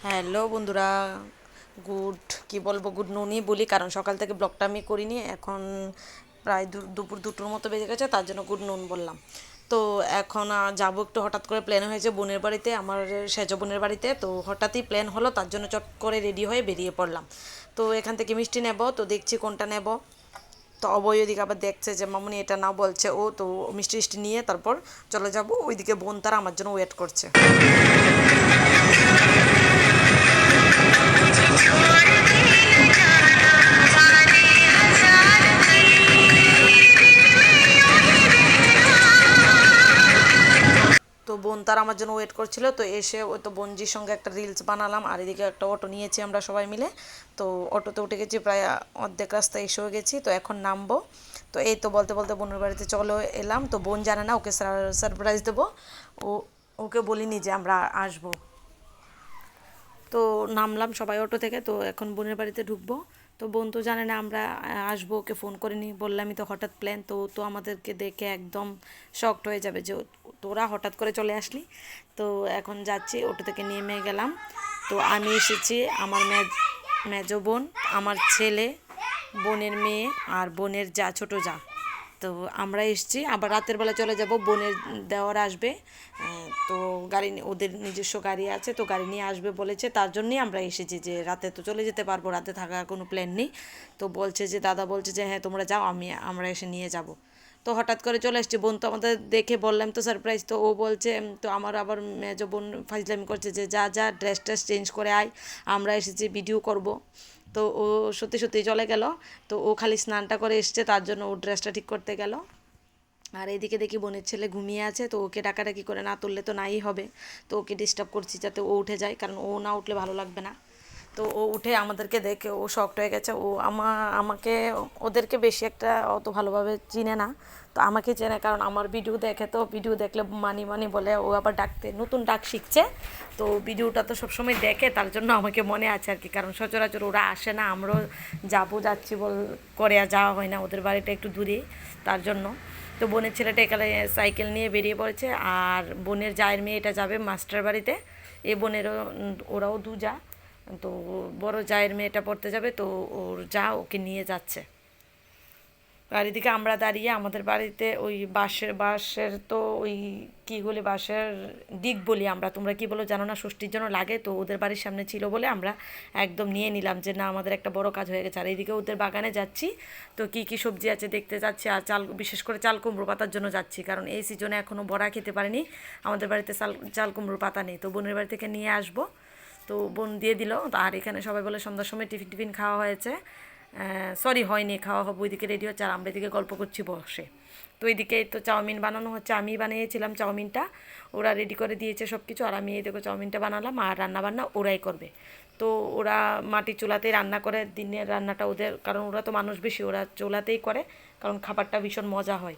Hello বন্ধুরা, কি বলবো, গুড নুনই বলি, কারণ সকাল থেকে ব্লগটা আমি করিনি। এখন প্রায় দুপুর দুটোর মতো বেজে গেছে, তার জন্য গুড নুন বললাম। তো এখন যাবো একটু, হঠাৎ করে প্ল্যান হয়েছে বোনের বাড়িতে, আমার সেজ বোনের বাড়িতে। তো হঠাৎই প্ল্যান হলো, তার জন্য চট করে রেডি হয়ে বেরিয়ে পড়লাম। তো এখান থেকে মিষ্টি নেব, তো দেখছি কোনটা নেব। তো অবয় ওইদিকে আবার দেখছে যে মামুনি এটা না বলছে ও, তো মিষ্টি মিষ্টি নিয়ে তারপর চলে যাব। ওইদিকে বোন তারা আমার জন্য ওয়েট করছে। তো বোন তার আমার জন্য ওয়েট করছিল। তো এসে ওই তো বোনজির সঙ্গে একটা রিলস বানালাম, আর এদিকে একটা অটো নিয়েছি আমরা সবাই মিলে। তো অটোতে উঠে গেছি, প্রায় অর্ধেক রাস্তায় এসেও গেছি। তো এখন নামবো। তো এই তো বলতে বলতে বোনের বাড়িতে চলে এলাম। তো বোন জানে না, ওকে সারপ্রাইজ দেবো। ও ওকে বলিনি যে আমরা আসবো। তো নামলাম সবাই অটো থেকে। তো এখন বোনের বাড়িতে ঢুকবো। তো বোন তো জানে না আমরা আসবো, ওকে ফোন করিনি, বললামই তো হঠাৎ প্ল্যান। তো তো আমাদেরকে দেখে একদম শকড হয়ে যাবে যে তোরা হঠাৎ করে চলে আসলি। তো এখন যাচ্ছি, অটো থেকে নেমে গেলাম। তো আমি এসেছি, আমার মেজো বোন, আমার ছেলে, বোনের মেয়ে আর বোনের যা ছোটো যা। তো আমরা এসেছি, আবার রাতের বেলা চলে যাব, বোনের দেওয়ার আসবে। তো গাড়ি ওদের নিজস্ব গাড়ি আছে, তো গাড়ি নিয়ে আসবে বলেছে, তার জন্যই আমরা এসেছি, যে রাতে তো চলে যেতে পারবো, রাতে থাকার কোনো প্ল্যান নেই। তো বলছে যে দাদা বলছে যে হ্যাঁ তোমরা যাও, আমরা এসে নিয়ে যাব। তো হঠাৎ করে চলে এসেছি, বোন তো আমাদের দেখে বললাম তো সারপ্রাইজ। তো ও বলছে, তো আমার আবার মেজো বোন ফাজলামি করছে যে যা যা ড্রেস চেঞ্জ করে আয়, আমরা এসেছি ভিডিও করব। তো ও সত্যি সত্যি চলে গেল। তো ও খালি স্নানটা করে এসছে, তার জন্য ও ড্রেসটা ঠিক করতে গেল। আর এইদিকে দেখি বোনের ছেলে ঘুমিয়ে আছে, তো ওকে ডাকাডাকি করে না তুললে তো নাই হবে। তো ওকে ডিস্টার্ব করছি যাতে ও উঠে যায়, কারণ ও না উঠলে ভালো লাগবে না। তো ও উঠে আমাদেরকে দেখে ও শকড হয়ে গেছে। ও আমাকে, ওদেরকে বেশি একটা অত ভালোভাবে চিনে না। তো আমাকে চেনে, কারণ আমার ভিডিও দেখে, তো ভিডিও দেখলে মানি মানি বলে। ও আবার ডাকতে নতুন ডাক শিখছে। তো ভিডিওটা তো সবসময় দেখে, তার জন্য আমাকে মনে আছে আর কি, কারণ সচরাচর ওরা আসে না, আমরাও যাচ্ছি করে আর যাওয়া হয় না, ওদের বাড়িটা একটু দূরে, তার জন্য। তো বোনের ছেলেটা এখানে সাইকেল নিয়ে বেরিয়ে পড়েছে, আর বোনের জায়ের মেয়েটা যাবে মাস্টার বাড়িতে। এ বোনেরও, ওরাও দু যা। তো বড় জায়ের মেয়েটা পড়তে যাবে, তো ওর যা ওকে নিয়ে যাচ্ছে। আর এদিকে আমরা দাঁড়িয়ে, আমাদের বাড়িতে ওই বাঁশের তো ওই কী বলি, বাঁশের দিক বলি আমরা, তোমরা কি বলো জানো না, ষষ্ঠীর জন্য লাগে। তো ওদের বাড়ির সামনে ছিল বলে আমরা একদম নিয়ে নিলাম যে না, আমাদের একটা বড় কাজ হয়ে গেছে। আর এইদিকে ওদের বাগানে যাচ্ছি, তো কি কি সবজি আছে দেখতে যাচ্ছি। আর বিশেষ করে চাল কুমড়ো পাতার জন্য যাচ্ছি, কারণ এই সিজনে এখনও বড়া খেতে পারিনি। আমাদের বাড়িতে চাল কুমড়োর পাতা নেই, তো বোনের বাড়ি থেকে নিয়ে আসবো। তো বোন দিয়ে দিল। আর এখানে সবাই বলে সন্ধ্যার সময় টিফিন খাওয়া হয়েছে। সরি, হয়নি, খাওয়া হবে, ওইদিকে রেডি হচ্ছে, আর আমরা এদিকে গল্প করছি বসে। তো এইদিকে তো চাউমিন বানানো হচ্ছে, আমি বানিয়েছিলাম চাউমিনটা, ওরা রেডি করে দিয়েছে সব কিছু। আর আমি এই দেখো চাউমিনটা বানালাম, আর রান্নাবান্না ওরাই করবে। তো ওরা মাটির চুলাতেই রান্না করে, দিনের রান্নাটা ওদের, কারণ ওরা তো মানুষ বেশি, ওরা চুলাতেই করে, কারণ খাবারটা ভীষণ মজা হয়।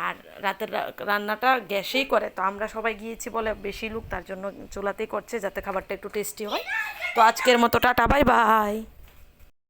আর রাতের রান্নাটা গ্যাসেই করে। তো আমরা সবাই গিয়েছি বলে বেশি লোক, তার জন্য চুলাতেই করছে, যাতে খাবারটা একটু টেস্টি হয়। তো আজকের মতো টাটা, বাই বাই।